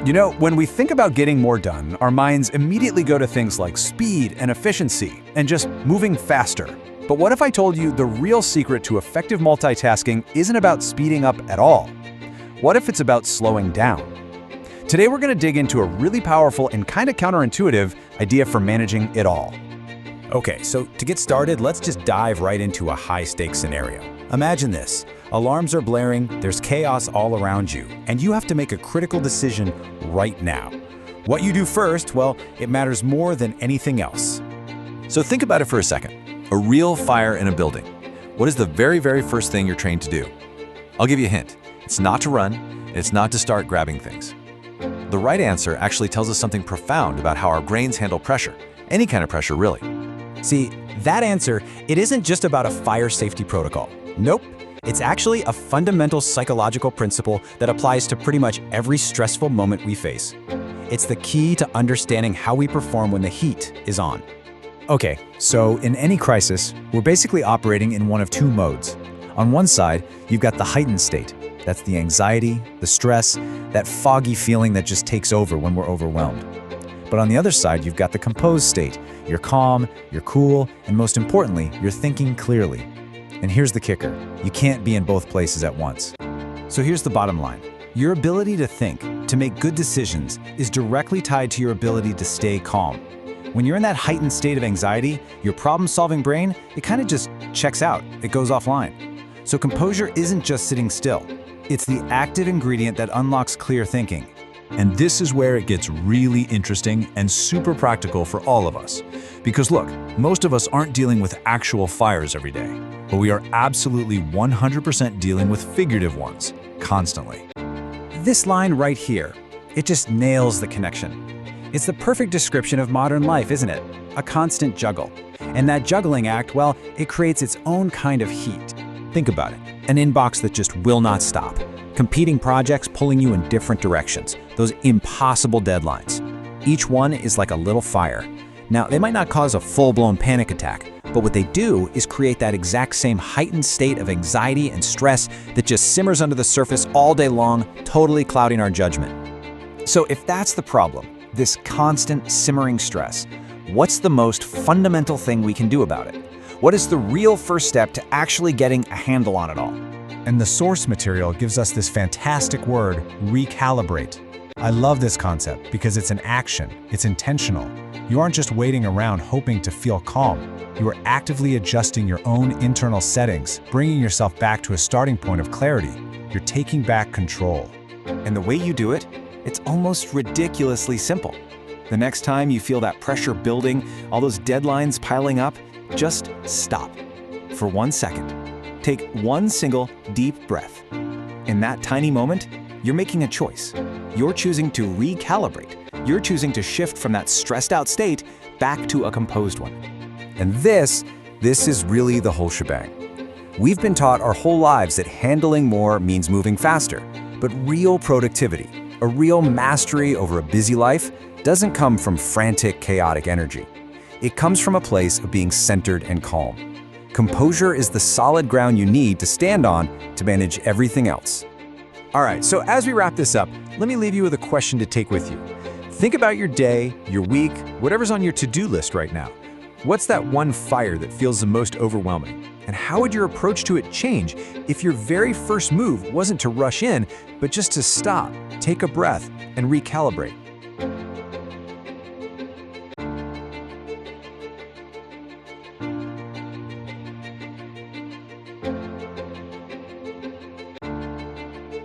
You know, when we think about getting more done, our minds immediately go to things like speed and efficiency and just moving faster. But what if I told you the real secret to effective multitasking isn't about speeding up at all? What if it's about slowing down? Today we're going to dig into a really powerful and kind of counterintuitive idea for managing it all. Okay, so to get started, let's just dive right into a high-stakes scenario. Imagine this. Alarms are blaring, there's chaos all around you, and you have to make a critical decision right now. What you do first, well, it matters more than anything else. So think about it for a second. A real fire in a building. What is the very first thing you're trained to do? I'll give you a hint. It's not to run, and it's not to start grabbing things. The right answer actually tells us something profound about how our brains handle pressure. Any kind of pressure, really. See, that answer, it isn't just about a fire safety protocol. Nope. It's actually a fundamental psychological principle that applies to pretty much every stressful moment we face. It's the key to understanding how we perform when the heat is on. Okay, so in any crisis, we're basically operating in one of two modes. On one side, you've got the heightened state. That's the anxiety, the stress, that foggy feeling that just takes over when we're overwhelmed. But on the other side, you've got the composed state. You're calm, you're cool, and most importantly, you're thinking clearly. And here's the kicker. You can't be in both places at once. So here's the bottom line. Your ability to think, to make good decisions, is directly tied to your ability to stay calm. When you're in that heightened state of anxiety, your problem-solving brain, it kind of just checks out. It goes offline. So composure isn't just sitting still. It's the active ingredient that unlocks clear thinking. And this is where it gets really interesting and super practical for all of us. Because look, most of us aren't dealing with actual fires every day, but we are absolutely 100% dealing with figurative ones, constantly. This line right here, it just nails the connection. It's the perfect description of modern life, isn't it? A constant juggle. And that juggling act, well, it creates its own kind of heat. Think about it, an inbox that just will not stop. Competing projects pulling you in different directions, those impossible deadlines. Each one is like a little fire. Now, they might not cause a full-blown panic attack, but what they do is create that exact same heightened state of anxiety and stress that just simmers under the surface all day long, totally clouding our judgment. So if that's the problem, this constant simmering stress, what's the most fundamental thing we can do about it? What is the real first step to actually getting a handle on it all? And the source material gives us this fantastic word, recalibrate. I love this concept because it's an action, it's intentional. You aren't just waiting around hoping to feel calm. You are actively adjusting your own internal settings, bringing yourself back to a starting point of clarity. You're taking back control. And the way you do it, it's almost ridiculously simple. The next time you feel that pressure building, all those deadlines piling up, just stop. For 1 second. Take one single deep breath. In that tiny moment, you're making a choice. You're choosing to recalibrate. You're choosing to shift from that stressed out state back to a composed one. And this is really the whole shebang. We've been taught our whole lives that handling more means moving faster. But real productivity, a real mastery over a busy life, doesn't come from frantic, chaotic energy. It comes from a place of being centered and calm. Composure is the solid ground you need to stand on to manage everything else. All right, so as we wrap this up, let me leave you with a question to take with you. Think about your day, your week, whatever's on your to-do list right now. What's that one fire that feels the most overwhelming? And how would your approach to it change if your very first move wasn't to rush in, but just to stop, take a breath, and recalibrate?